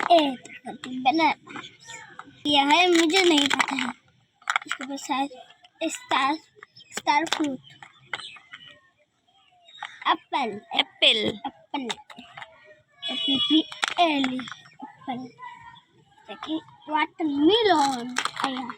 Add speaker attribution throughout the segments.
Speaker 1: Banana यह है, मुझे नहीं पता है। इसके बाद शायद star fruit, Apple
Speaker 2: Apple
Speaker 1: Apple Apple Apple watermelon आया।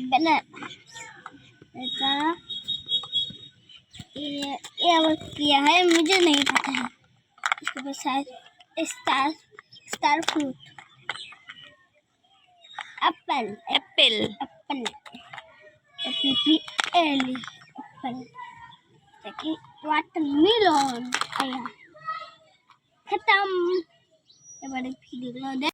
Speaker 1: बनाना यह है, मुझे नहीं पता है। इसके बाद शायद star fruit, Apple
Speaker 2: Apple
Speaker 1: Apple Apple watermelon आया। खत्म। ये बड़े